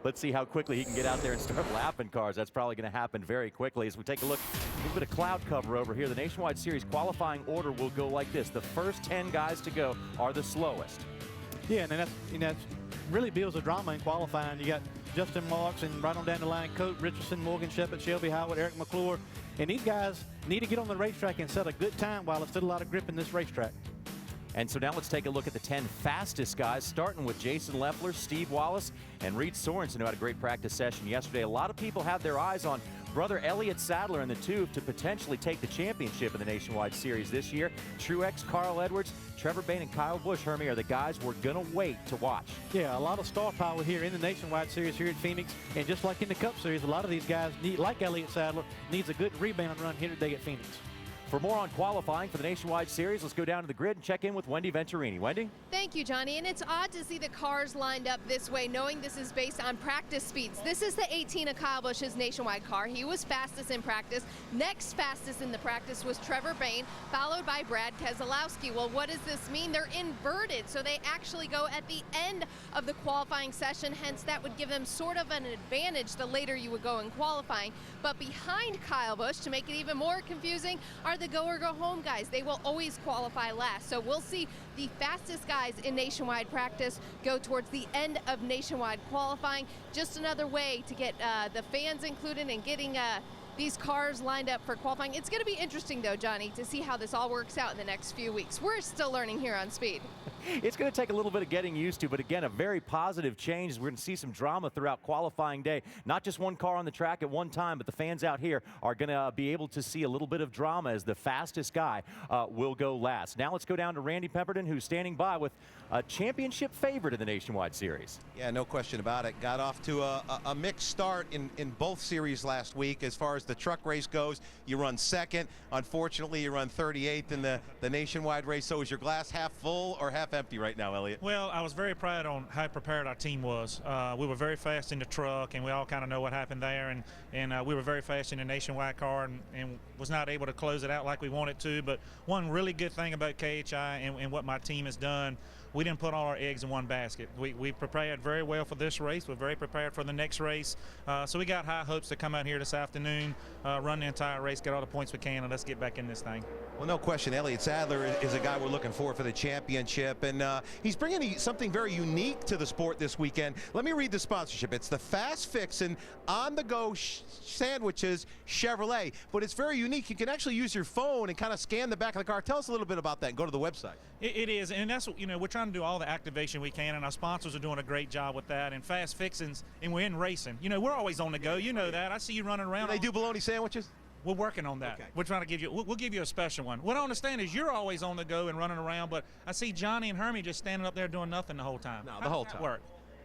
Speaker 1: Let's see how quickly he can get out there and start lapping cars. That's probably going to happen very quickly. As we take a look, a little bit of cloud cover over here. The Nationwide Series qualifying order will go like this. The first 10 guys to go are the slowest.
Speaker 2: Yeah, and that's really builds a drama in qualifying. You got Justin Marks and right on down the line, Colt Richardson, Morgan Shepherd, Shelby Howard, Eric McClure. And these guys need to get on the racetrack and set a good time while there's still a lot of grip in this racetrack.
Speaker 1: And so now let's take a look at the 10 fastest guys, starting with Jason Leffler, Steve Wallace, and Reed Sorensen, who had a great practice session yesterday. A lot of people have their eyes on brother Elliott Sadler in the tube to potentially take the championship in the Nationwide Series this year. Truex, Carl Edwards, Trevor Bayne, and Kyle Busch, Hermie, are the guys we're going to wait to watch.
Speaker 2: Yeah, a lot of star power here in the Nationwide Series here at Phoenix. And just like in the Cup Series, a lot of these guys, like Elliott Sadler, needs a good rebound run here today at Phoenix.
Speaker 1: For more on qualifying for the Nationwide Series, let's go down to the grid and check in with Wendy Venturini. Wendy?
Speaker 3: Thank you, Johnny. And it's odd to see the cars lined up this way, knowing this is based on practice speeds. This is the 18 of Kyle Busch's Nationwide car. He was fastest in practice. Next fastest in the practice was Trevor Bayne, followed by Brad Keselowski. Well, what does this mean? They're inverted, so they actually go at the end of the qualifying session. Hence, that would give them sort of an advantage the later you would go in qualifying. But behind Kyle Busch, to make it even more confusing, are the go or go home guys. They will always qualify last. So we'll see the fastest guys in nationwide practice go towards the end of nationwide qualifying. Just another way to get the fans included and getting these cars lined up for qualifying. It's going to be interesting, though, Johnny, to see how this all works out in the next few weeks. We're still learning here on Speed.
Speaker 1: It's going to take a little bit of getting used to, but again, a very positive change. We're going to see some drama throughout qualifying day. Not just one car on the track at one time, but the fans out here are going to be able to see a little bit of drama as the fastest guy will go last. Now let's go down to Randy Pemberton, who's standing by with a championship favorite in the Nationwide Series.
Speaker 4: Yeah, no question about it. Got off to a mixed start in both series last week. As far as the truck race goes, you run second. Unfortunately, you run 38th in the nationwide race. So is your glass half full or half empty right now, Elliott?
Speaker 15: Well, I was very proud on how prepared our team was. We were very fast in the truck, and we all kind of know what happened there. And we were very fast in the nationwide car and was not able to close it out like we wanted to. But one really good thing about KHI and what my team has done, we didn't put all our eggs in one basket. We prepared very well for this race. We're very prepared for the next race. So we got high hopes to come out here this afternoon, run the entire race, get all the points we can, and let's get back in this thing.
Speaker 4: Well, no question, Elliott Sadler is a guy we're looking for the championship, and he's bringing something very unique to the sport this weekend. Let me read the sponsorship. It's the Fast Fixin' on-the-go sandwiches Chevrolet, but it's very unique. You can actually use your phone and kind of scan the back of the car. Tell us a little bit about that and go to the website.
Speaker 15: It is, and that's, we're trying to do all the activation we can, and our sponsors are doing a great job with that. And Fast Fixins, and we're in racing. We're always on the go. You know that. I see you running around.
Speaker 4: Do they do bologna sandwiches?
Speaker 15: We're working on that. Okay. We're trying to give you, we'll give you a special one. What I understand is you're always on the go and running around, but I see Johnny and Hermie just standing up there doing nothing the whole time.
Speaker 4: No, the whole time.
Speaker 15: Work?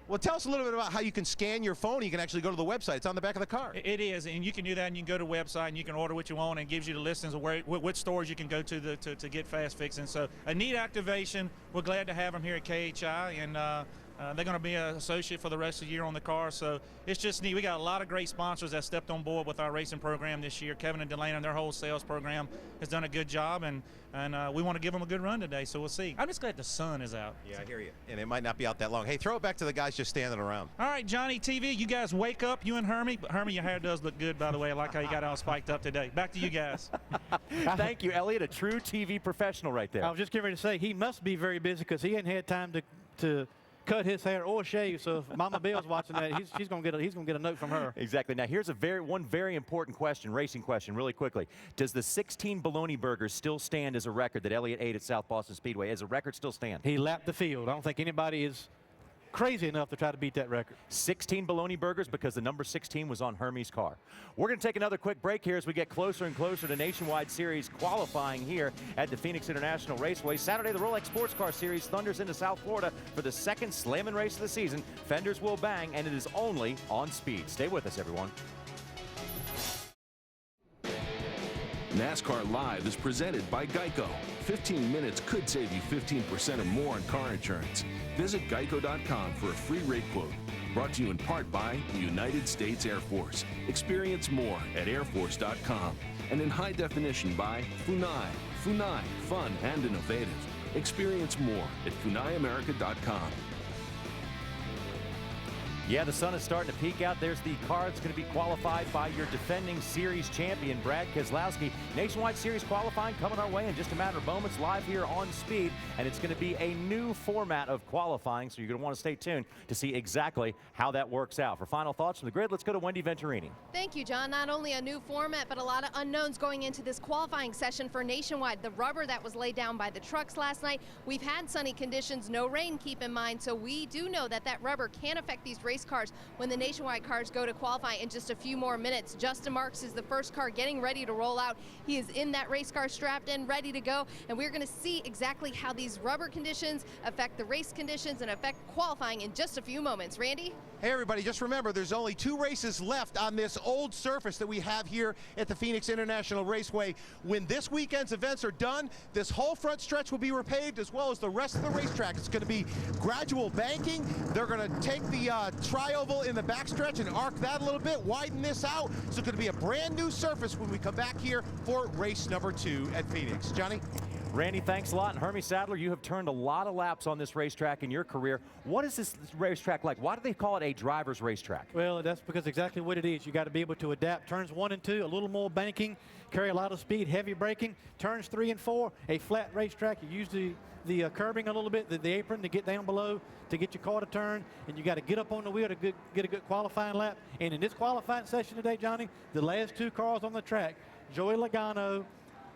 Speaker 4: Well, tell us a little bit about how you can scan your phone. You can actually go to the website. It's on the back of the car.
Speaker 15: It is, and you can do that, and you can go to the website, and you can order what you want, and it gives you the listings of which stores you can go to to get Fast Fixing. So a neat activation. We're glad to have them here at KHI, and they're going to be an associate for the rest of the year on the car. So it's just neat. We got a lot of great sponsors that stepped on board with our racing program this year. Kevin and Delana and their whole sales program has done a good job, and we want to give them a good run today, so we'll see. I'm just glad the sun is out.
Speaker 4: Yeah, I hear you. And it might not be out that long. Hey, throw it back to the guys just standing around.
Speaker 15: All right, Johnny, TV, you guys wake up, you and Hermie. But Hermie, your hair does look good, by the way. I like how you got it all spiked up today. Back to you guys.
Speaker 1: Thank you, Elliott, a true TV professional right there.
Speaker 2: I was just getting ready to say, he must be very busy because he hadn't had time to cut his hair or shave. So if Mama Bill's watching that, he's gonna get a note from her.
Speaker 1: Exactly. Now here's one very important question, racing question, really quickly. Does the 16 bologna burgers still stand as a record that Elliott ate at South Boston Speedway? As a record still stand?
Speaker 2: He lapped the field. I don't think anybody is crazy enough to try to beat that record.
Speaker 1: 16 bologna burgers because the number 16 was on Hermie's car. We're going to take another quick break here as we get closer and closer to Nationwide Series qualifying here at the Phoenix International Raceway. Saturday, the Rolex Sports Car Series thunders into South Florida for the second slam and race of the season. Fenders will bang, and it is only on Speed. Stay with us, everyone.
Speaker 5: NASCAR Live is presented by Geico. 15 minutes could save you 15% or more on car insurance. Visit geico.com for a free rate quote. Brought to you in part by the United States Air Force. Experience more at airforce.com. And in high definition by Funai. Funai, fun and innovative. Experience more at funaiamerica.com.
Speaker 1: Yeah, the sun is starting to peek out. There's the car that's going to be qualified by your defending series champion, Brad Keselowski. Nationwide Series qualifying coming our way in just a matter of moments, live here on Speed. And it's going to be a new format of qualifying, so you're going to want to stay tuned to see exactly how that works out. For final thoughts from the grid, let's go to Wendy Venturini.
Speaker 3: Thank you, John. Not only a new format, but a lot of unknowns going into this qualifying session for Nationwide. The rubber that was laid down by the trucks last night. We've had sunny conditions, no rain, keep in mind, so we do know that that rubber can affect these race cars when the Nationwide cars go to qualify in just a few more minutes. Justin Marks is the first car getting ready to roll out. He is in that race car strapped in, ready to go, and we're going to see exactly how these rubber conditions affect the race conditions and affect qualifying in just a few moments. Randy?
Speaker 4: Hey everybody, just remember there's only 2 races left on this old surface that we have here at the Phoenix International Raceway. When this weekend's events are done, this whole front stretch will be repaved as well as the rest of the racetrack. It's going to be gradual banking. They're going to take the tri-oval in the backstretch and arc that a little bit, widen this out. So it's going to be a brand new surface when we come back here for race number 2 at Phoenix. Johnny?
Speaker 1: Randy, thanks a lot. And Hermie Sadler, you have turned a lot of laps on this racetrack in your career. What is this racetrack like? Why do they call it a driver's racetrack?
Speaker 2: Well, that's because exactly what it is. You got to be able to adapt. Turns 1 and 2, a little more banking, carry a lot of speed, heavy braking. Turns 3 and 4, a flat racetrack. You use the curbing a little bit, the apron to get down below to get your car to turn, and you got to get up on the wheel to get a good qualifying lap. And in this qualifying session today, Johnny, the last 2 cars on the track, Joey Logano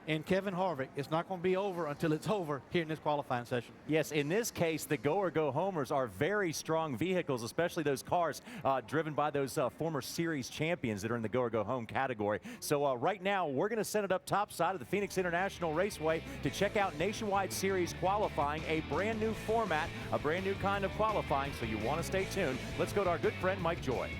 Speaker 2: and Kevin Harvick, it's not going to be over until it's over here in this qualifying session.
Speaker 1: Yes, in this case, the go-or-go-homers are very strong vehicles, especially those cars driven by those former series champions that are in the go-or-go-home category. So right now, we're going to send it up top side of the Phoenix International Raceway to check out Nationwide Series qualifying, a brand new format, a brand new kind of qualifying, so you want to stay tuned. Let's go to our good friend Mike Joy.